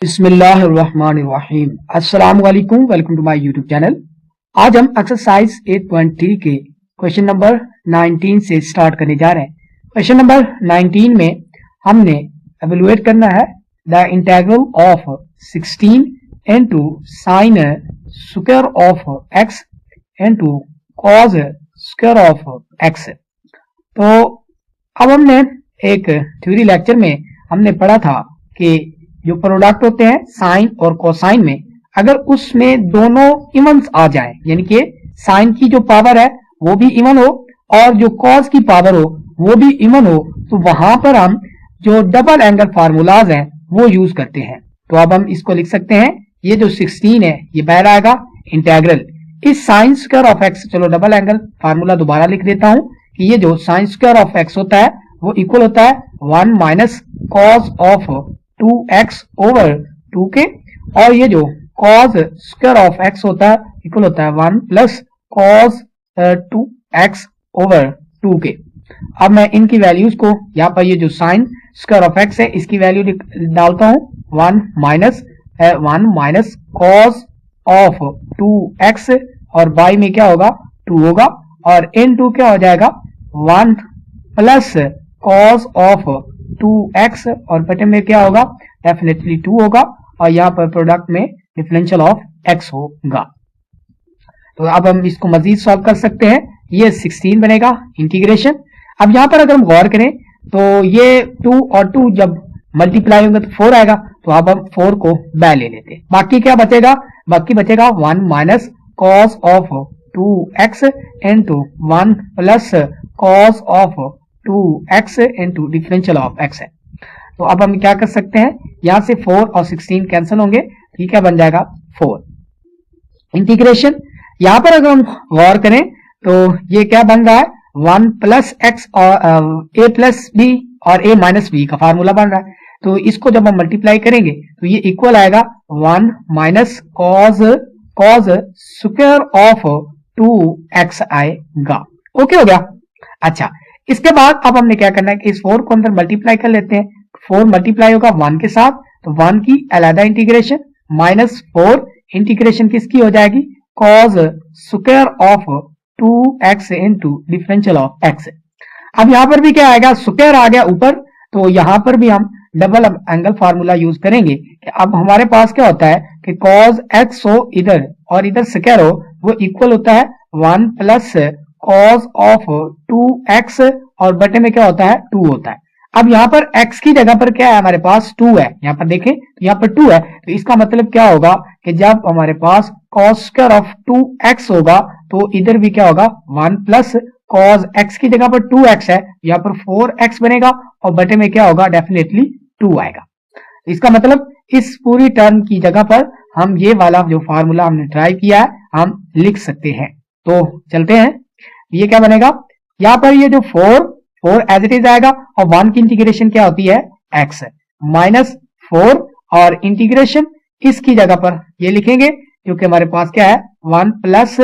बिस्मिल्लाहिर्रहमानिर्रहीम। अस्सलाम वालेकुम, welcome to my YouTube channel. आज हम एक्सरसाइज 8.3 के क्वेश्चन नंबर 19 से स्टार्ट करने जा रहे हैं। क्वेश्चन नंबर 19 में हमने एवेलुएट करना है the integral of 16 into sine square of x into cos square of x. तो अब हमने एक थ्योरी लेक्चर में हमने पढ़ा था कि जो प्रोडक्ट होते हैं साइन और कोसाइन में, अगर उसमें दोनों इवन्स आ जाएं, यानी कि साइन की जो पावर है वो भी इवन हो और जो कॉस की पावर हो वो भी इवन हो, तो वहां पर हम जो डबल एंगल फार्मूलाज हैं वो यूज करते हैं। तो अब हम इसको लिख सकते हैं, ये जो 16 है ये बाहर आएगा इंटीग्रल इस साइन स्क्वायर ऑफ एक्स। चलो डबल एंगल फार्मूला दोबारा लिख देता हूं कि ये जो साइन स्क्वायर ऑफ एक्स होता है वो इक्वल होता है 1 minus cos of 2x over 2 के, और ये जो cos स्क्वायर ऑफ x होता है इक्वल होता है 1 प्लस cos 2x ओवर 2 के। अब मैं इनकी वैल्यूज को यहाँ पर, ये जो साइन स्क्वायर ऑफ x है इसकी वैल्यू डालता हूँ 1 माइनस cos ऑफ 2x, और बाई में क्या होगा 2 होगा, और इन 2 क्या हो जाएगा 1 प्लस cos ऑफ 2x, और बटे में क्या होगा डेफिनेटली 2 होगा, और यहाँ पर प्रोडक्ट में डिफरेंशियल ऑफ x होगा। तो अब हम इसको मजीद सॉल्व कर सकते हैं। ये 16 बनेगा इंटीग्रेशन। अब यहाँ पर अगर हम गौर करें तो ये 2 और 2 जब मल्टीप्लाई होंगे तो 4 आएगा, तो अब हम 4 को बाय ले लेते हैं। बाकी क्या बचेगा, बाकी बचेगा 1 minus cos of 2x into 1 plus cos of 2x into differential of x है। तो अब हम क्या कर सकते हैं, यहां से 4 और 16 कैंसिल होंगे, ठीक है, बन जाएगा 4 इंटीग्रेशन। यहां पर अगर हम गौर करें तो ये क्या बन रहा है 1 प्लस एक्स और a प्लस बी और a माइनस बी का फार्मूला बन रहा है। तो इसको जब हम मल्टीप्लाई करेंगे तो ये इक्वल आएगा 1 minus cos square of 2x आएगा। ओके हो गया। अच्छा, इसके बाद अब हमने क्या करना है कि इस 4 को अंदर मल्टीप्लाई कर लेते हैं। 4 मल्टीप्लाई होगा 1 के साथ, तो 1 की अलग इंटीग्रेशन माइनस 4 इंटीग्रेशन किसकी हो जाएगी cos square of 2x into differential of x। अब यहां पर भी क्या आएगा, स्क्वायर आ गया ऊपर, तो यहां पर भी हम डबल एंगल फार्मूला यूज करेंगे कि अब हमारे पास क्या होता है कि कॉस x हो इधर और इधर स्क्वायर हो, वो इक्वल होता है 1 प्लस कॉस ऑफ 2x, और बटे में क्या होता है 2 होता है। अब यहाँ पर x की जगह पर क्या है हमारे पास 2 है, यहाँ पर देखें तो यहाँ पर 2 है, तो इसका मतलब क्या होगा कि जब हमारे पास cos स्क्वायर ऑफ 2x होगा तो इधर भी क्या होगा 1 प्लस cos x की जगह पर 2x है, यहाँ पर 4x बनेगा, और बटे में क्या होगा डेफिनेटली 2 आएगा। इसका मतलब इस पूरी टर्म की जगह पर हम ये वाला जो फार्मूला हमने ट्राई किया है हम लिख सकते हैं। तो चलते हैं, ये क्या बनेगा, यहाँ पर ये जो 4 एज इट इज आएगा, और 1 की इंटीग्रेशन क्या होती है x माइनस 4, और इंटीग्रेशन इसकी जगह पर ये लिखेंगे क्योंकि हमारे पास क्या है 1 प्लस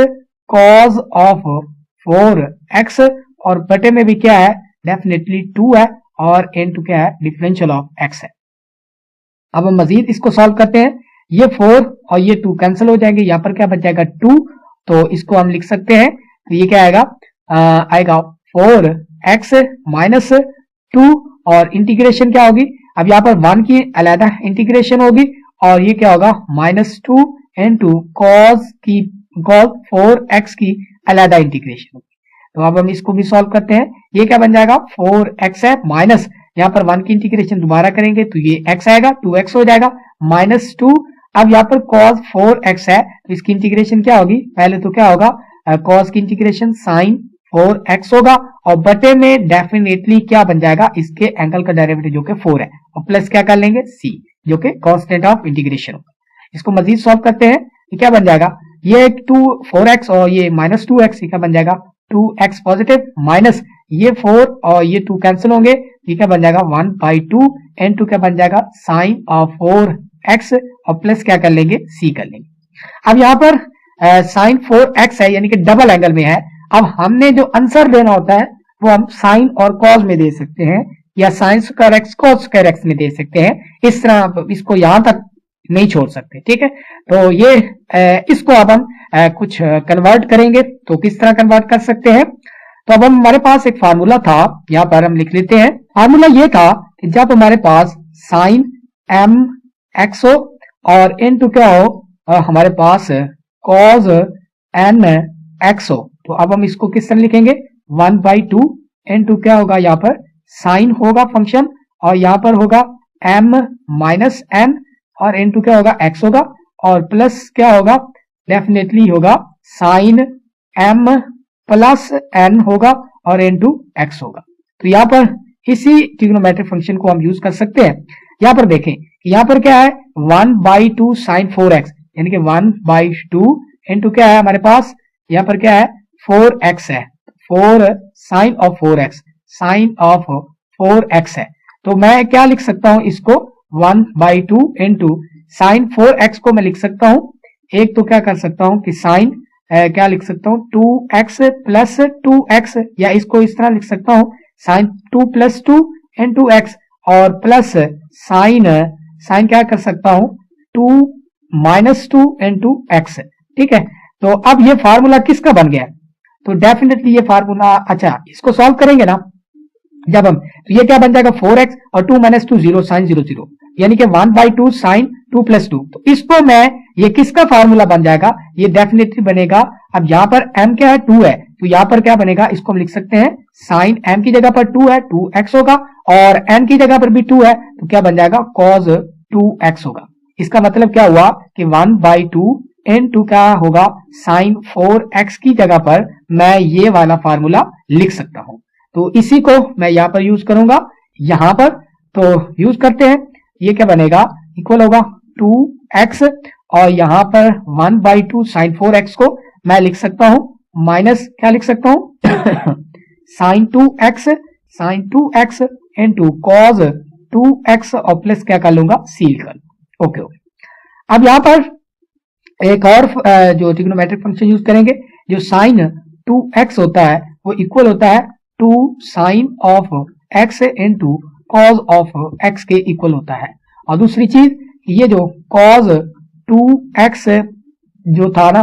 कॉस ऑफ 4x, और बटे में भी क्या है डेफिनेटली 2 है, और इनटू क्या है डिफरेंशियल ऑफ x है। अब हम मजीद इसको सॉल्व करते हैं। ये 4 और ये 2 कैंसिल हो जाएंगे, यहाँ पर क्या बच जाएगा 2, तो इसको हम लिख सकते हैं, तो ये क्या आएगा आएगा 4x माइनस 2, और इंटीग्रेशन क्या होगी, अब यहाँ पर 1 की अलग इंटीग्रेशन होगी, और ये क्या होगा माइनस 2 इंटू कॉस 4x की अलग इंटीग्रेशन होगी। तो अब हम इसको भी सॉल्व करते हैं। ये क्या बन जाएगा 4x है माइनस, यहाँ पर 1 की इंटीग्रेशन दोबारा करेंगे तो ये x आएगा, 2x हो जाएगा माइनस 2। अब यहाँ पर cos 4x है, तो इसकी इंटीग्रेशन क्या होगी, पहले तो क्या होगा cos की इंटीग्रेशन sin 4x होगा, और बटे में डेफिनेटली क्या बन जाएगा इसके एंगल का डेरिवेटिव जो कि 4 है, और प्लस क्या कर लेंगे c जो कि कांस्टेंट ऑफ इंटीग्रेशन होगा। इसको मजीद सॉल्व करते हैं, ये क्या बन जाएगा, ये 4x और ये माइनस 2x, ये क्या बन जाएगा 2x पॉजिटिव माइनस ये 4 और ये 2 कैंसिल होंगे, ये क्या बन जाएगा 1/2 n2 क्या बन जाएगा साइन ऑफ 4x, और प्लस क्या कर लेंगे c कर लेंगे। अब यहाँ पर साइन 4x है यानी कि डबल एंगल में है। अब हमने जो आंसर देना होता है वो हम साइन और कॉस में दे सकते हैं, या sine square x cos square x में दे सकते हैं। इस तरह इसको यहां तक नहीं छोड़ सकते, ठीक है। तो ये इसको अब हम कुछ कन्वर्ट करेंगे, तो किस तरह कन्वर्ट कर सकते हैं। तो अब हमारे पास एक फार्मूला था, यहाँ पर हम लिख लेते हैं। फार्मूला ये था कि जब हमारे पास साइन एम एक्स हो और इनटू क्या हो, हमारे पास कॉज एन एक्स हो, तो अब हम इसको किस तरह लिखेंगे, 1/2 इनटू क्या होगा, यहाँ पर साइन होगा फंक्शन और यहाँ पर होगा m माइनस एन और इनटू क्या होगा, x होगा और प्लस क्या होगा, डेफिनेटली होगा साइन m प्लस n होगा और इनटू x होगा। तो यहाँ पर इसी ट्रिग्नोमेट्रिक फंक्शन को हम यूज कर सकते हैं। यहाँ पर देखें, यहाँ पर क्या है 1/2 साइन 4x, यानी कि 1/2 इनटू क्या है हमारे पास, यहाँ पर क्या है 4x है, 4 sign of 4x, sign of 4x है। तो मैं क्या लिख सकता हूं इसको, 1/2 इंटू साइन 4x को मैं लिख सकता हूं, एक तो क्या कर सकता हूं कि साइन क्या लिख सकता हूं 2x प्लस 2x, या इसको इस तरह लिख सकता हूं साइन 2 प्लस 2 इंटू एक्स और प्लस साइन क्या कर सकता हूं 2 माइनस 2 इंटू एक्स, ठीक है। तो अब ये फार्मूला किसका बन गया, तो डेफिनेटली ये फार्मूला, अच्छा इसको सॉल्व करेंगे ना जब हम, तो ये क्या बन जाएगा 4x और 2 माइनस 2 0 साइन 0 0, यानी कि 1/2 साइन 2 प्लस 2। तो इसको मैं, ये किसका फार्मूला बन जाएगा, ये डेफिनेटली बनेगा, अब यहाँ पर m क्या है 2 है, तो यहाँ पर क्या बनेगा, इसको हम लिख सकते हैं साइन m की जगह पर 2 है 2x होगा और n की जगह पर भी 2 है, तो क्या बन जाएगा cos 2x होगा। इसका मतलब क्या हुआ कि 1/2 इनटू क्या होगा साइन 4x की जगह पर मैं ये वाला फार्मूला लिख सकता हूं। तो इसी को मैं यहां पर यूज करूंगा, यहां पर तो यूज करते हैं, ये क्या बनेगा इक्वल होगा 2x और यहां पर 1/2 साइन 4x को मैं लिख सकता हूं माइनस क्या लिख सकता हूं sign 2x into cos 2x और प्लस क्या कर लूंगा सील कर, ओके ओके। अब यहां पर एक और जो ट्रिग्नोमेट्रिक फंक्शन यूज करेंगे, जो साइन 2x होता है वो इक्वल होता है 2 sine of x into cos of x के इक्वल होता है। और दूसरी चीज, ये जो कॉस 2x जो था ना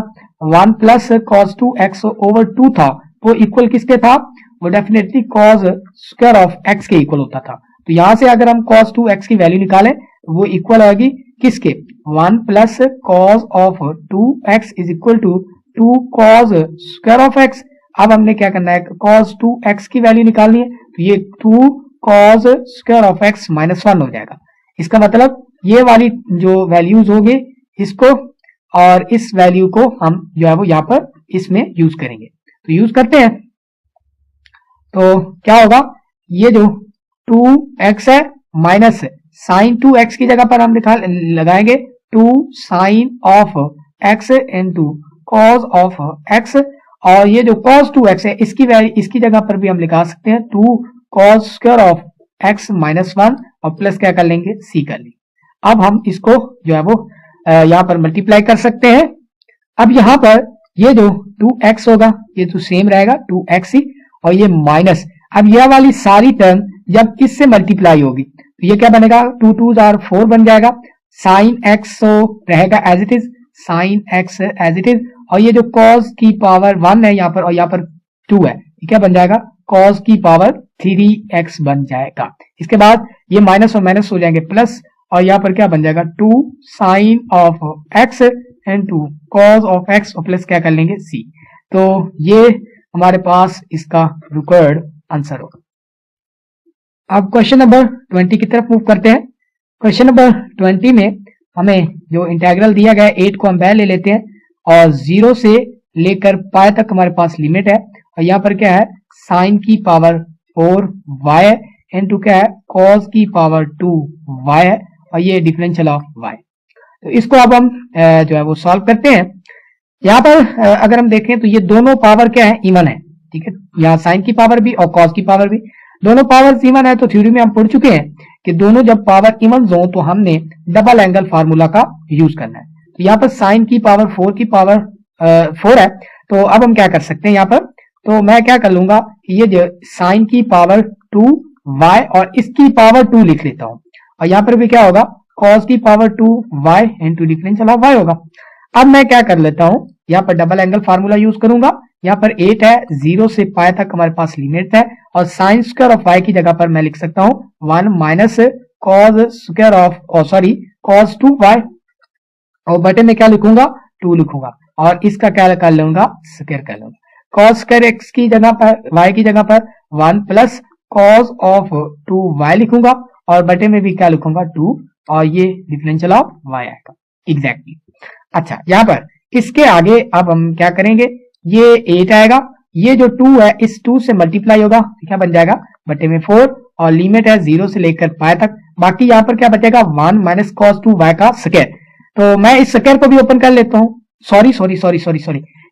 1 प्लस कॉस 2x ओवर 2 था, वो इक्वल किसके था, वो definitely cos square of x के इक्वल होता था। तो यहां से अगर हम कॉस 2x की वैल्यू निकालें तो वो इक्वल आएगी किसके, 1 plus cos of 2x is equal to 2 cos square of x। अब हमने क्या करना है, cos 2x की वैल्यू निकालनी है, तो ये 2 cos square of x minus 1 हो जाएगा। इसका मतलब ये वाली जो वैल्यूज होगी इसको और इस वैल्यू को हम जो है वो यहाँ पर इसमें यूज करेंगे। तो यूज करते हैं, तो क्या होगा, ये जो 2x है माइनस साइन 2x की जगह पर हम लगाएंगे 2 sine of x into cos of x, और ये जो cos 2x है इसकी जगह पर भी हम लिखा सकते हैं 2 cos square of x minus 1 और प्लस क्या कर लेंगे c कर लेंगे। अब हम इसको जो है वो यहाँ पर मल्टीप्लाई कर सकते हैं। अब यहाँ पर ये जो 2x होगा ये तो सेम रहेगा 2x ही, और ये माइनस, अब यह वाली सारी टर्म जब किससे मल्टीप्लाई होगी तो ये क्या बनेगा 2 2 4 बन जाएगा, साइन x रहेगा as it is, sine x as it is, और ये जो cos की पावर 1 है यहाँ पर और यहाँ पर 2 है, ये क्या बन जाएगा cos की पावर 3x बन जाएगा। इसके बाद ये माइनस और माइनस हो जाएंगे प्लस, और यहाँ पर क्या बन जाएगा 2 sine of x into cos of x और प्लस क्या कर लेंगे c। तो ये हमारे पास इसका रिक्वायर्ड आंसर होगा। अब क्वेश्चन नंबर 20 की तरफ मूव करते हैं। क्वेश्चन नंबर 20 में हमें जो इंटीग्रल दिया गया है 8 को हम पहले ले लेते हैं और 0 से लेकर पाई तक हमारे पास लिमिट है, और यहाँ पर क्या है साइन की पावर 4y इनटू क्या है cos की पावर 2y है, और ये डिफरेंशियल ऑफ y। तो इसको अब हम जो है वो सॉल्व करते हैं। यहाँ पर अगर हम देखें तो ये दोनों पावर क्या है इवन है, ठीक है, यहाँ साइन की पावर भी और cos की पावर भी, दोनों पावर इवन है। तो थ्योरी में हम पढ़ चुके हैं कि दोनों जब पावर इवन हो तो हमने डबल एंगल फार्मूला का यूज करना है। तो यहाँ पर साइन की पावर 4 की पावर 4 है, तो अब हम क्या कर सकते हैं यहाँ पर, तो मैं क्या कर लूंगा ये जो साइन की पावर 2y और इसकी पावर 2 लिख लेता हूं, और यहाँ पर भी क्या होगा cos की power 2y into differential of y होगा। अब मैं क्या कर लेता हूं, यहाँ पर डबल एंगल फार्मूला यूज करूंगा। यहाँ पर 8 है, 0 से पाई तक हमारे पास लिमिट है, और साइन स्क्वायर ऑफ y की जगह पर मैं लिख सकता हूं 1 minus cos square of cos 2y, और बटे में क्या लिखूंगा 2 लिखूंगा, और इसका क्या कर लूंगा स्क्वायर कर लूंगा। cos स्क्वायर x की जगह पर y की जगह पर 1 प्लस cos ऑफ 2y लिखूंगा, और बटे में भी क्या लिखूंगा 2, और ये डिफरेंशियल ऑफ y आएगा एग्जैक्टली। अच्छा, यहाँ पर इसके आगे अब हम क्या करेंगे, ये 8 आएगा, ये जो 2 है इस 2 से मल्टीप्लाई होगा, क्या बन जाएगा बटे में 4, और लिमिट है 0 से लेकर पाई तक। बाकी यहाँ पर क्या बचेगा 1 माइनस cos 2y का स्क्वायर। तो मैं इस स्क्वायर को भी ओपन कर लेता हूँ, सॉरी,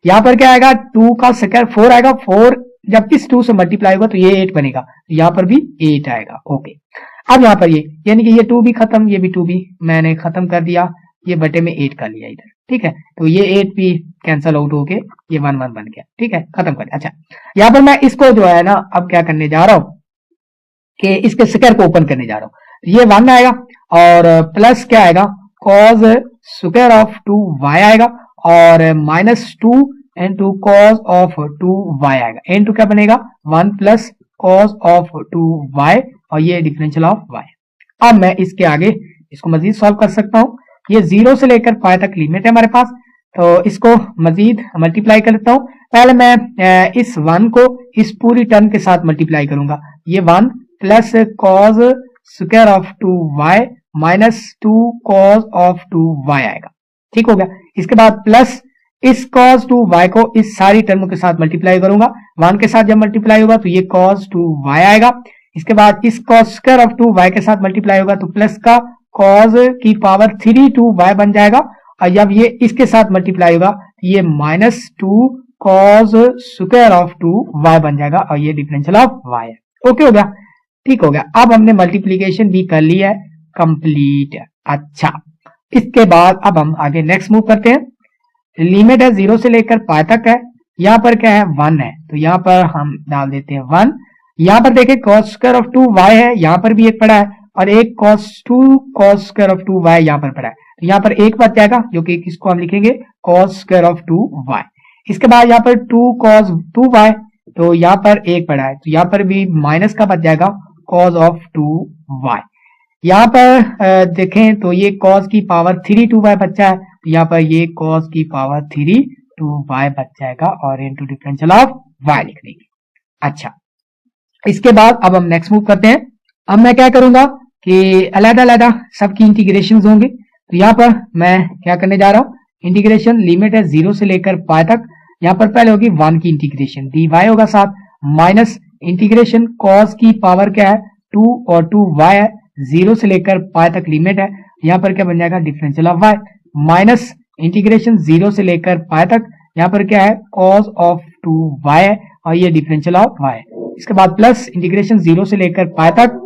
यहाँ पर क्या आएगा 2 का स्क्वायर 4 आएगा, 4 जब इस 2 से मल्टीप्लाई होगा तो ये 8 बनेगा, तो यहाँ पर भी 8 आएगा। ओके, अब यहाँ पर ये यानी कि ये 2 भी खत्म, ये भी 2 भी मैंने खत्म कर दिया, ये बटे में 8 कर लिया इधर, ठीक है। तो ये 8 भी कैंसल आउट होके ये 1 1 बन गया, ठीक है, खत्म कर दिया। अच्छा, यहाँ पर मैं इसको जो है ना अब क्या करने जा रहा हूँ कि इसके स्क्वायर को ओपन करने जा रहा हूँ। ये 1 आएगा और प्लस क्या आएगा cos स्क्वायर ऑफ 2y आएगा, और minus 2 into cos of 2y आएगा, इंटू क्या बनेगा 1 प्लस कॉस ऑफ 2y, और ये डिफरेंशियल ऑफ y। अब मैं इसके आगे इसको मजीद सॉल्व कर सकता हूँ। ये 0 से लेकर पाई तक लिमिट है हमारे पास, तो इसको मजीद मल्टीप्लाई कर लेता हूँ। पहले मैं इस 1 को इस पूरी टर्म के साथ मल्टीप्लाई करूंगा, ये 1 plus cos square of 2y minus 2 cos of 2y आएगा, ठीक हो गया। इसके बाद प्लस इस cos 2y को इस सारी टर्म के साथ मल्टीप्लाई करूंगा, 1 के साथ जब मल्टीप्लाई होगा तो ये cos 2y आएगा। इसके बाद इस cos स्क्वायर ऑफ 2y के साथ मल्टीप्लाई होगा तो प्लस का cos की पावर 3 2y बन जाएगा, और जब ये इसके साथ मल्टीप्लाई होगा ये minus 2 cos square of 2y बन जाएगा, और ये डिफरेंशियल ऑफ y है। ओके हो गया, ठीक हो गया। अब हमने मल्टीप्लीकेशन भी कर ली है, कंप्लीट है। अच्छा, इसके बाद अब हम आगे नेक्स्ट मूव करते हैं। लिमिट है 0 से लेकर पाई तक है, यहाँ पर क्या है 1 है, तो यहाँ पर हम डाल देते हैं 1। यहाँ पर देखें cos स्क्वायर ऑफ 2y है, यहाँ पर भी एक पड़ा है, और एक cos स्क्वायर ऑफ 2y यहाँ पर पड़ा है, तो यहाँ पर एक बच जाएगा जो कि किसको हम लिखेंगे cos स्क्वायर ऑफ 2y। इसके बाद यहाँ पर 2 cos 2y, तो यहाँ पर एक पड़ा है, तो यहाँ पर भी माइनस का बच जाएगा cos ऑफ 2y। यहाँ पर देखें तो ये cos की पावर 3 2y बच्चा है, तो यहाँ पर ये cos की पावर 3 2y बच जाएगा, और इनटू डिफरेंशियल ऑफ y लिख देंगे। अच्छा, इसके बाद अब हम नेक्स्ट मूव करते हैं। अब मैं क्या करूंगा कि अलग-अलग सबकी इंटीग्रेशन होंगे, तो यहाँ पर मैं क्या करने जा रहा हूँ, इंटीग्रेशन लिमिट है 0 से लेकर पाई तक। यहाँ पर पहले होगी 1 की इंटीग्रेशन, dy होगा साथ, माइनस इंटीग्रेशन cos की पावर क्या है 2 और 2y है, 0 से लेकर पाई तक लिमिट है, यहाँ पर क्या बन जाएगा differential of y, minus integration 0 से लेकर पाई तक, यहाँ पर क्या है cos ऑफ 2y है, और ये डिफरेंशियल ऑफ y है। इसके बाद प्लस इंटीग्रेशन 0 से लेकर पाई तक,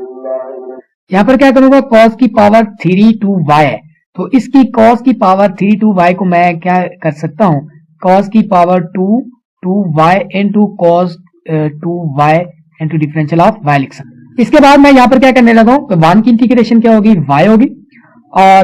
यहाँ पर क्या करूंगा cos की पावर 3 2y है, तो इसकी cos की पावर 3 2y को मैं क्या कर सकता हूँ, cos की power 2 2y into cos 2y into differential of y लिख सकता हूँ। इसके बाद मैं यहाँ पर क्या करने लगा हूँ, 1 की इंटीग्रेशन क्या होगी y होगी, और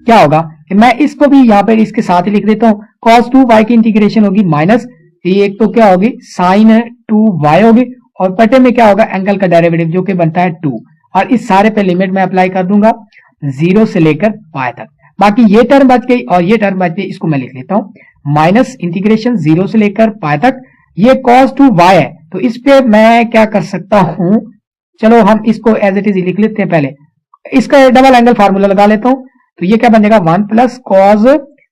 क्या होगा कि मैं इसको भी यहाँ पर इसके साथ ही लिख देता हूँ, cos 2y की इंटीग्रेशन होगी माइनस, ये एक तो क्या होगी sin 2y होगी, और बटे में क्या होगा एंगल का डेरिवेटिव जो कि बनता है 2, और इस सारे पे लिमिट मैं अप्लाई कर दूंगा 0 से लेकर पाई तक। बाकी ये टर्म बच गई और ये टर्म बच गई, इसको मैं लिख लेता हूँ माइनस इंटीग्रेशन 0 से लेकर पाई तक, ये cos 2y है, तो इस पे मैं क्या कर सकता हूँ, चलो हम इसको एज इट इज लिख लेते हैं। पहले इसका डबल एंगल फार्मूला लगा लेता हूं, तो ये क्या बन जाएगा 1 प्लस cos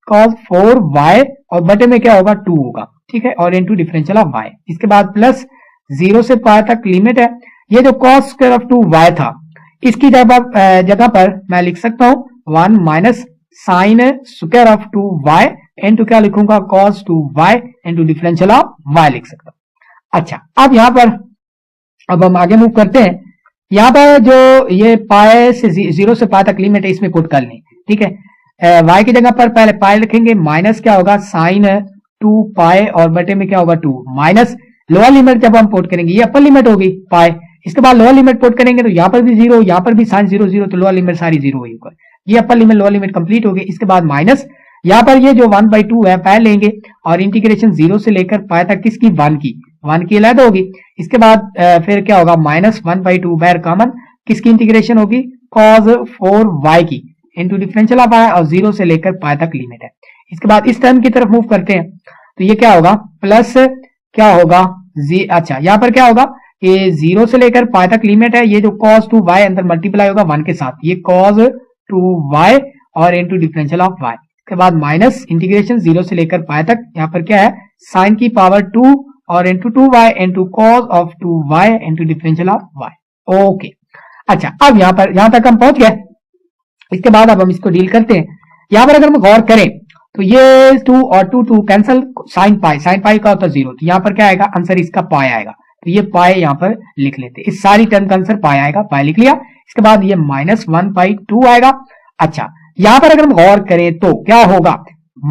4y, और बटे में क्या होगा 2 होगा, ठीक है, और इनटू डिफरेंशियल ऑफ y। इसके बाद प्लस 0 से पाई तक लिमिट है, ये जो cos स्क्वायर ऑफ 2y था इसकी जगह पर मैं लिख सकता हूं 1 minus sine square of 2y into क्या लिखूंगा cos 2y into differential of y लिख सकता हूं। अच्छा, अब यहाँ पर अब हम आगे मूव करते हैं। यहाँ पर जो ये पाई से 0 से पाई तक लिमिट है इसमें पुट कर लें, ठीक है। y की जगह पर पहले पाई लिखेंगे, माइनस क्या होगा साइन 2 पाई, और बटे में क्या होगा 2, माइनस लोअर लिमिट जब हम पुट करेंगे ये अपर लिमिट होगी पाई, इसके बाद लोअर लिमिट पुट करेंगे तो यहाँ पर भी 0, यहाँ पर भी साइन 0 0, तो लोअर लिमिट सारी 0 हुई, ये upper limit lower limit complete हो गई। इसके बाद माइनस, यहाँ पर ये जो 1/2 है पाई लेंगे और इंटीग्रेशन 0 से लेकर पाई तक किसकी, 1 की अलग होगी। इसके बाद फिर क्या होगा, माइनस 1/2 बाहर कॉमन, किसकी इंटीग्रेशन होगी, cos 4y की इंटू डिफरेंशियल ऑफ y और 0 से लेकर पाई तक लिमिट है। इसके बाद इस टर्म की तरफ मूव करते हैं तो ये क्या होगा, प्लस क्या होगा अच्छा यहाँ पर क्या होगा, ये 0 से लेकर पाई तक लिमिट है, ये जो cos 2y अंदर मल्टीप्लाई होगा 1 के साथ, ये cos 2y और इंटू डिफरेंशियल ऑफ y। इसके बाद माइनस इंटीग्रेशन 0 से लेकर पाई तक, यहाँ पर क्या है, साइन की पावर 2 और into 2y into cos of 2y into differential of y। Okay, अच्छा अब यहां तक हम पहुंच गए। इसके बाद अब हम इसको डील करते हैं। यहां पर अगर हम गौर करें तो ये 2 और 2 कैंसल, साइन पाई का होता है 0, तो यहाँ पर क्या आएगा, आंसर इसका पाई आएगा, तो ये पाई यहाँ पर लिख लेते हैं। इस सारी टर्म का आंसर पाई आएगा, पाई लिख लिया। इसके बाद ये माइनस 1/2 आएगा। अच्छा यहां पर अगर हम गौर करें तो क्या होगा,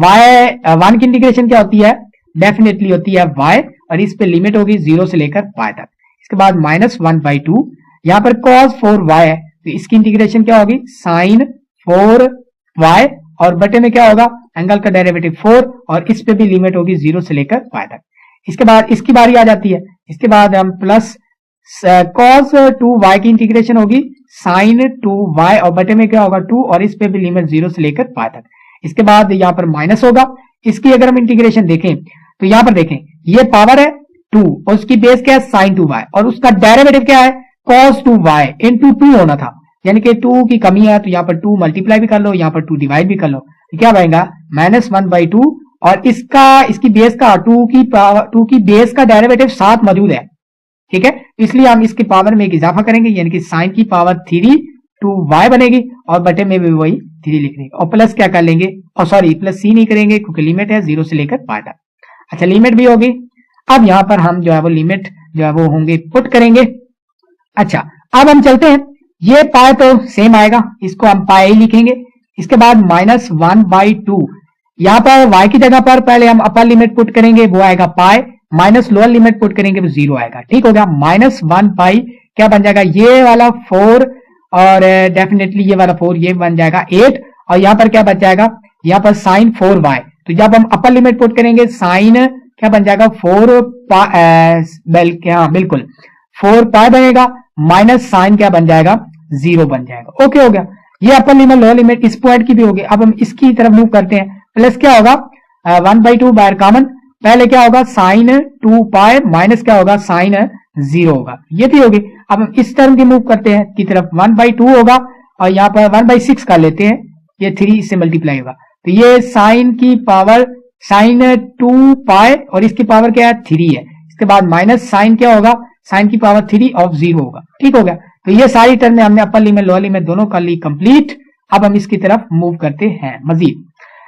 y 1 की इंटीग्रेशन क्या होती है, डेफिनेटली होती है y, और इस पे लिमिट होगी 0 से लेकर पाई तक। इसके बाद माइनस 1/2, यहाँ पर cos 4y है तो इसकी इंटीग्रेशन क्या होगी, साइन 4y, और बटे में क्या होगा, एंगल का डेरिवेटिव 4, और इस पे भी लिमिट होगी 0 से लेकर पाई तक। इसके बाद इसकी बारी आ जाती है। इसके बाद हम प्लस cos 2y की इंटीग्रेशन होगी साइन 2y, और बटे में क्या होगा 2, और इस पे भी लिमिट 0 से लेकर पाई तक। इसके बाद यहाँ पर माइनस होगा, इसकी अगर हम इंटीग्रेशन देखें तो यहाँ पर देखें ये पावर है 2 और उसकी बेस क्या है साइन 2y, और उसका डेरिवेटिव क्या है cos 2y इंटू 2 होना था, यानी कि 2 की कमी है तो यहाँ पर 2 मल्टीप्लाई भी कर लो, यहाँ पर 2 डिवाइड भी कर लो, तो क्या बनेगा माइनस 1/2, और इसकी बेस का 2 की बेस का डेरिवेटिव 7 मौजूद है, ठीक है, इसलिए हम इसकी पावर में एक इजाफा करेंगे, यानी कि साइन की पावर 3 2y बनेगी, और बटे में भी वही 3 लिख देंगे, और प्लस क्या कर लेंगे, और सॉरी प्लस c नहीं करेंगे क्योंकि लिमिट है 0 से लेकर पाई तक। अच्छा लिमिट भी होगी। अब यहाँ पर हम जो है वो लिमिट जो है वो होंगे पुट करेंगे। अच्छा अब हम चलते हैं, ये पाई तो सेम आएगा, इसको हम पाई लिखेंगे। इसके बाद माइनस 1/2, यहाँ पर y की जगह पर पहले हम अपर लिमिट पुट करेंगे, वो आएगा पाई, माइनस लोअर लिमिट पुट करेंगे वो 0 आएगा, ठीक हो गया। माइनस 1 पाई क्या बन जाएगा, ये वाला 4 और डेफिनेटली ये वाला 4, ये बन जाएगा 8, और यहाँ पर क्या बच जाएगा, यहाँ पर साइन 4y, तो जब हम अपर लिमिट पुट करेंगे साइन क्या बन जाएगा 4 बिल्कुल 4 पाई बनेगा, माइनस साइन क्या बन जाएगा 0 बन जाएगा। ओके हो गया, ये अपर लिमिट लोअर लिमिट इस पॉइंट की भी होगी। अब हम इसकी तरफ मूव करते हैं, प्लस क्या होगा 1/2 बाहर कॉमन, पहले क्या होगा साइन 2 पाई माइनस क्या होगा साइन 0 होगा, ये भी होगी। अब हम इस टर्म की मूव करते हैं की तरफ, 1/2 होगा और यहाँ पर 1/6 कर लेते हैं, ये 3 इससे मल्टीप्लाई होगा, तो ये साइन की पावर साइन 2 पाई और इसकी पावर क्या है 3 है। इसके बाद माइनस साइन क्या होगा, साइन की पावर 3 ऑफ 0 होगा, ठीक हो गया। तो ये सारी टर्म में हमने अपर लिमिट लोअर लिमिट दोनों कर ली कंप्लीट। अब हम इसकी तरफ मूव करते हैं मजीद।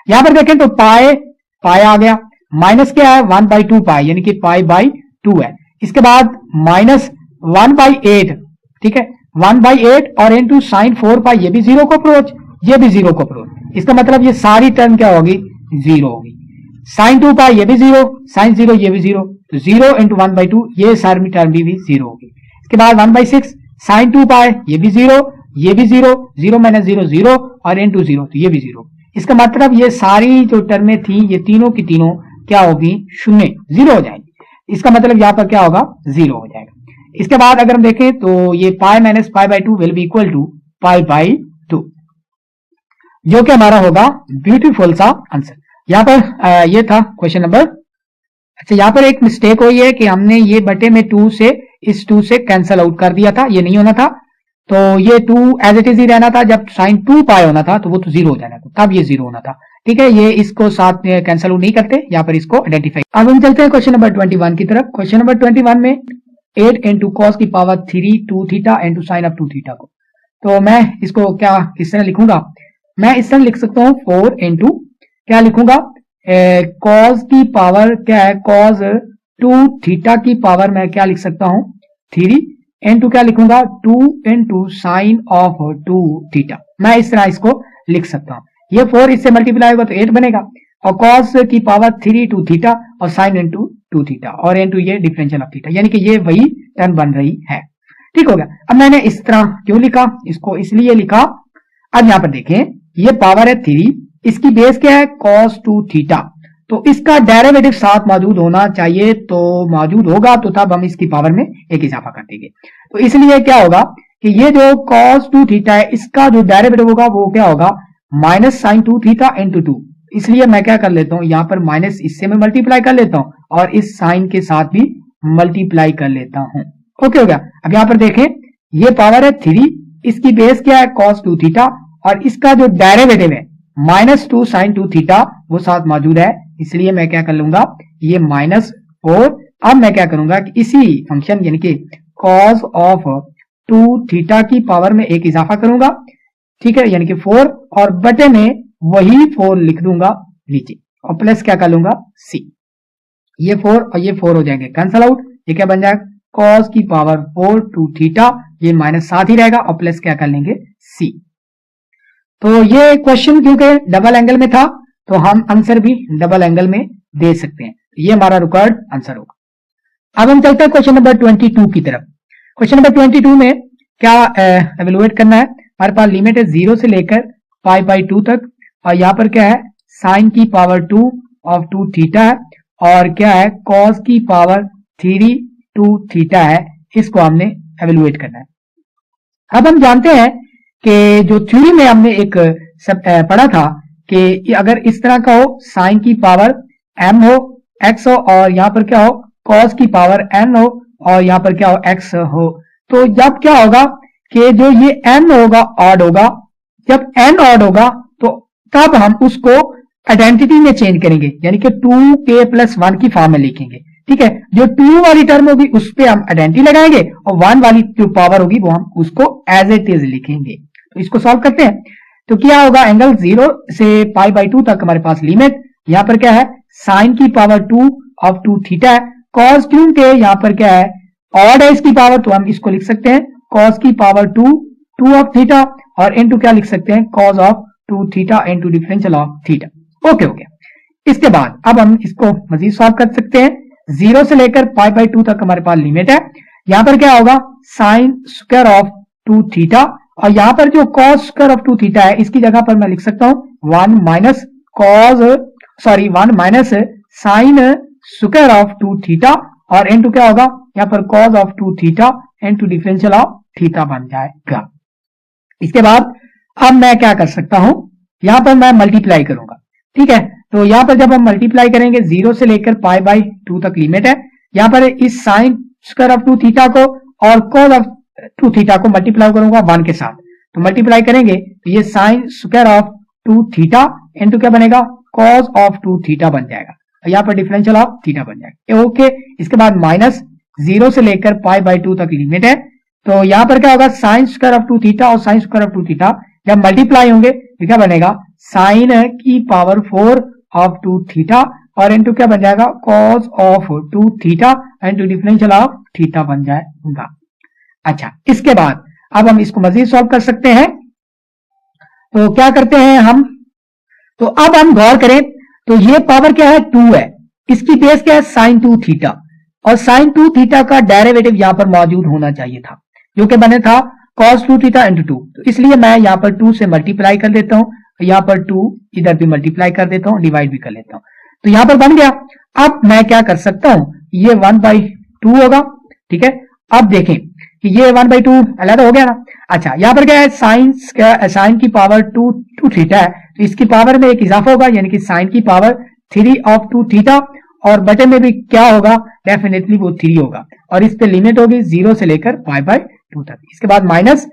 यहां पर देखें तो पाई आ गया, माइनस क्या है 1/2 पाई, यानी कि पाई/2 है। इसके बाद माइनस 1/8, ठीक है 1/8 और इंटू साइन 4 पाई, ये भी 0 को अप्रोच, ये भी 0 को अप्रोच, इसका मतलब ये सारी टर्म क्या होगी 0 होगी। साइन 2 पाई ये भी 0, साइन 0 ये भी 0, तो 0 इंटू 1/2 ये सारी टर्म भी 0 होगी। इसके बाद 1/6 साइन 2 पाई ये भी 0, ये भी 0, 0 माइनस 0 0 और इंटू 0 तो ये भी 0। इसका मतलब ये सारी जो टर्में थी ये तीनों की तीनों क्या होगी, शून्य 0 हो जाएंगी। इसका मतलब यहाँ पर क्या होगा 0 हो जाएगा। इसके बाद अगर हम देखें तो ये पाई माइनस पाई/2 विल बी इक्वल टू पाई/2, जो कि हमारा होगा ब्यूटीफुल सा आंसर। यहाँ पर ये था क्वेश्चन नंबर। अच्छा यहाँ पर एक मिस्टेक हुई है कि हमने ये बटे में 2 से इस 2 से कैंसल आउट कर दिया था, ये नहीं होना था, तो ये 2 एज इट इज ही रहना था। जब साइन 2 पाई होना था तो वो तो 0 हो जाना था, तब ये 0 होना था, ठीक है। ये इसको साथ में कैंसल आउट नहीं करते, यहाँ पर इसको आइडेंटिफाई। अब हम चलते हैं क्वेश्चन नंबर 21 की तरफ। क्वेश्चन नंबर 21 में 8 इंटू कॉस की power 3 2 theta into sine of 2 theta को, तो मैं इसको क्या किस तरह लिखूंगा, मैं इस तरह लिख सकता हूँ 4 इंटू क्या लिखूंगा कॉस की पावर क्या है कॉस 2 थीटा की पावर मैं क्या लिख सकता हूं 3 इंटू क्या लिखूंगा 2 इंटू साइन ऑफ 2 थीटा। मैं इस तरह इसको लिख सकता हूं। ये 4 इससे मल्टीप्लाई होगा तो 8 बनेगा, और कॉस की पावर 3 2 थीटा और साइन इंटू 2 थीटा और इंटू ये डिफरेंशियल ऑफ थीटा, यानी कि ये वही टर्म बन रही है, ठीक हो गया। अब मैंने इस तरह क्यों लिखा, इसको इसलिए लिखा, अब यहां पर देखें ये पावर है 3, इसकी बेस क्या है cos 2 थीटा, तो इसका डेरिवेटिव साथ मौजूद होना चाहिए, तो मौजूद होगा तो तब हम इसकी पावर में एक इजाफा कर देंगे। तो इसलिए क्या होगा कि ये जो cos 2 थीटा है इसका जो डेरिवेटिव होगा वो क्या होगा माइनस साइन 2 थीटा इंटू 2। इसलिए मैं क्या कर लेता हूं यहां पर माइनस इससे मैं मल्टीप्लाई कर लेता हूं और इस साइन के साथ भी मल्टीप्लाई कर लेता हूं। ओके हो गया। अब यहां पर देखें ये पावर है 3, इसकी बेस क्या है cos 2 थीटा और इसका जो डेरिवेटिव है माइनस 2 साइन 2 थीटा वो साथ मौजूद है, इसलिए मैं क्या कर लूंगा ये -4। अब मैं क्या करूंगा कि इसी फंक्शन यानी कि cos ऑफ 2 थीटा की पावर में एक इजाफा करूंगा, ठीक है, यानी कि 4 और बटे में वही 4 लिख दूंगा नीचे और प्लस क्या कर लूंगा c। ये 4 और ये 4 हो जाएंगे कैंसल आउट, ये क्या बन जाएगा cos की पावर 4 2 थीटा, ये माइनस साथ ही रहेगा और प्लस क्या कर लेंगे c। तो ये क्वेश्चन क्योंकि डबल एंगल में था तो हम आंसर भी डबल एंगल में दे सकते हैं, ये हमारा रिक्वायर्ड आंसर होगा। अब हम चलते हैं क्वेश्चन नंबर 22 की तरफ। क्वेश्चन नंबर 22 में क्या एवेलुएट करना है, हमारे पास लिमिट है 0 से लेकर π/2 तक और यहाँ पर क्या है साइन की पावर 2 ऑफ 2 थीटा है और क्या है cos की पावर 3 2 थीटा है, इसको हमने एवेलुएट करना है। अब हम जानते हैं कि जो थ्योरी में हमने एक पढ़ा था कि अगर इस तरह का हो साइन की पावर m हो x हो और यहाँ पर क्या हो cos की पावर n हो और यहाँ पर क्या हो x हो, तो जब क्या होगा कि जो ये n होगा ऑड होगा, जब n ऑड होगा तो तब हम उसको आइडेंटिटी में चेंज करेंगे यानी कि 2k+1 की फॉर्म में लिखेंगे, ठीक है। जो 2 वाली टर्म होगी उस पर हम आइडेंटिटी लगाएंगे और 1 वाली जो पावर होगी वो हम उसको एज इट इज लिखेंगे। तो इसको सॉल्व करते हैं। तो क्या होगा एंगल 0 से π/2 तक हमारे पास लिमिट, यहाँ पर क्या है साइन की पावर 2 ऑफ 2 थीटा है, cos क्योंकि यहाँ पर क्या है ऑड है इसकी पावर तो हम इसको लिख सकते हैं cos की पावर 2 ऑफ थीटा और इनटू क्या लिख सकते हैं cos of 2 theta into differential of theta. Okay हो गया। इसके बाद अब हम इसको मजीद सॉल्व कर सकते हैं। 0 से लेकर π/2 तक हमारे पास लिमिट है, यहाँ पर क्या होगा साइन स्क्वायर ऑफ 2 थीटा और यहाँ पर जो cos स्क्वायर ऑफ 2 थीटा है इसकी जगह पर मैं लिख सकता हूं 1 minus sine square of 2 theta और इनटू क्या होगा यहाँ पर cos of 2 theta into differential of theta बन जाएगा। इसके बाद अब मैं क्या कर सकता हूं, यहां पर मैं मल्टीप्लाई करूंगा, ठीक है। तो यहां पर जब हम मल्टीप्लाई करेंगे 0 से लेकर π/2 तक लिमिट है, यहां पर इस साइन स्क्वायर ऑफ 2 थीटा को और cos ऑफ 2 थीटा को मल्टीप्लाई करूंगा 1 के साथ, तो मल्टीप्लाई करेंगे तो ये sine square of 2 theta into क्या बनेगा cos ऑफ 2 थीटा बन जाएगा, यहाँ पर डिफरेंशियल ऑफ थीटा बन जाएगा। ओके, इसके बाद माइनस 0 से लेकर π/2 तक लिमिट है, तो यहां पर क्या होगा साइन स्क्वायर ऑफ 2 थीटा और साइन स्क्वायर ऑफ 2 थीटा जब मल्टीप्लाई होंगे तो क्या बनेगा साइन की पावर 4 ऑफ 2 थीटा और इनटू क्या बन जाएगा cos of 2 theta into differential of theta बन जाएगा। अच्छा, इसके बाद अब हम इसको मजीद सॉल्व कर सकते हैं। तो क्या करते हैं हम, तो अब हम गौर करें तो ये पावर क्या है 2 है, इसकी बेस क्या है साइन 2 थीटा और साइन 2 थीटा का डेरिवेटिव यहां पर मौजूद होना चाहिए था जो कि बने था cos 2 थीटा इंटू 2, तो इसलिए मैं यहाँ पर 2 से मल्टीप्लाई कर देता हूं, यहाँ पर 2 इधर भी मल्टीप्लाई कर देता हूं, डिवाइड भी कर लेता हूं, तो यहाँ पर बन गया। अब मैं क्या कर सकता हूं, ये 1/2 होगा, ठीक है। अब देखें कि ये 1/2 अलग हो गया ना। अच्छा, यहाँ पर क्या है साइन की पावर 2 थीटा है तो इसकी पावर में एक इजाफा होगा यानी कि साइन की पावर 3 ऑफ 2 थीटा और बटे में भी क्या होगा डेफिनेटली वो 3 होगा और इस पे लिमिट होगी 0 से लेकर π/2 तक। इसके बाद माइनस,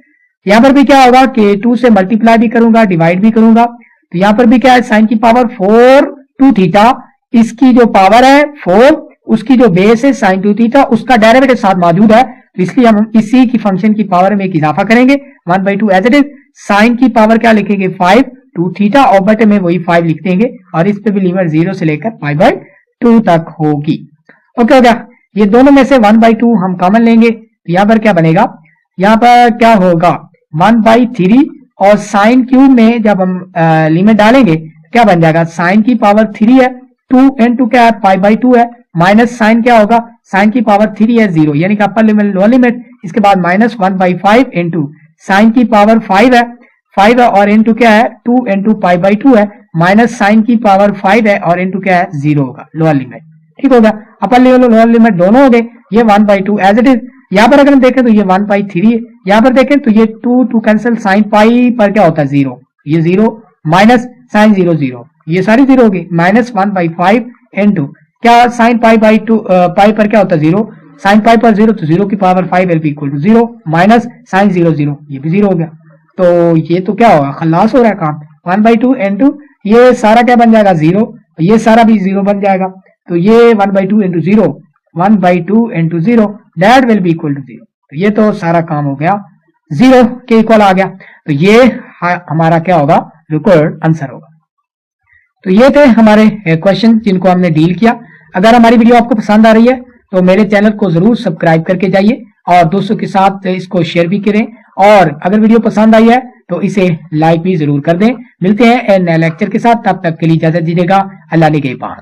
यहाँ पर भी क्या होगा कि 2 से मल्टीप्लाई भी करूंगा डिवाइड भी करूंगा, तो यहाँ पर भी क्या है साइन की पावर 4 2 थीटा, इसकी जो पावर है 4, उसकी जो बेस है साइन 2 थीटा, उसका डेरिवेटिव साथ मौजूद है तो इसलिए हम इसी की फंक्शन की पावर में एक इजाफा करेंगे 1/2 एज इट इज। साइन की पावर क्या लिखेंगे 5 2 थीटा और बटे में वही 5 लिख देंगे और इस पे भी लिमिट 0 से लेकर π/2 तक होगी। ओके हो गया। ये दोनों में से 1/2 हम कॉमन लेंगे तो यहाँ पर क्या बनेगा, यहाँ पर क्या होगा 1/3 और साइन क्यूब में जब हम लिमिट डालेंगे क्या बन जाएगा साइन की पावर 3 है 2 इंटू क्या है π/2 है माइनस साइन क्या होगा साइन की पावर 3 है 0 यानी कि अपर लिमिट लोअर लिमिट, इसके बाद -1/5 इंटू साइन की पावर 5 है 5 है और इनटू क्या है 2 इंटू पाई बाई 2 है, माइनस साइन की पावर 5 है और इनटू क्या है 0 होगा लोअर लिमिट। ठीक होगा, अपर लिमिट लोअर लिमिट दोनों हो गए। ये 1/2 एज इट इज। यहाँ पर अगर हम देखें तो ये 1/3 है, यहाँ पर देखें तो ये 2 कैंसिल, साइन पाई पर क्या होता है 0, ये 0 माइनस साइन 0 0, ये सारी 0 होगी, माइनस 1/5 इंटू क्या साइन पाई बाई 2 पाई पर क्या होता है 0, साइन पाई पर 0 तो 0 की power 5 will be equal to 0 minus sine 0 0, ये भी 0 हो गया। तो ये तो क्या होगा, खल्लास हो रहा है काम। 1/2 इंटू ये सारा क्या बन जाएगा 0, ये सारा भी 0 बन जाएगा, तो ये 1/2 into 0, 1/2 into 0 that will be equal to 0। तो ये तो सारा काम हो गया 0 के इक्वल आ गया। तो ये हमारा क्या होगा, रिक्वायर्ड आंसर होगा। तो ये थे हमारे क्वेश्चन जिनको हमने डील किया। अगर हमारी वीडियो आपको पसंद आ रही है तो मेरे चैनल को जरूर सब्सक्राइब करके जाइए और दोस्तों के साथ इसको शेयर भी करें, और अगर वीडियो पसंद आई है तो इसे लाइक भी जरूर कर दें। मिलते हैं नए लेक्चर के साथ, तब तक के लिए इजाजत दीजिएगा। अल्लाह ने के पास।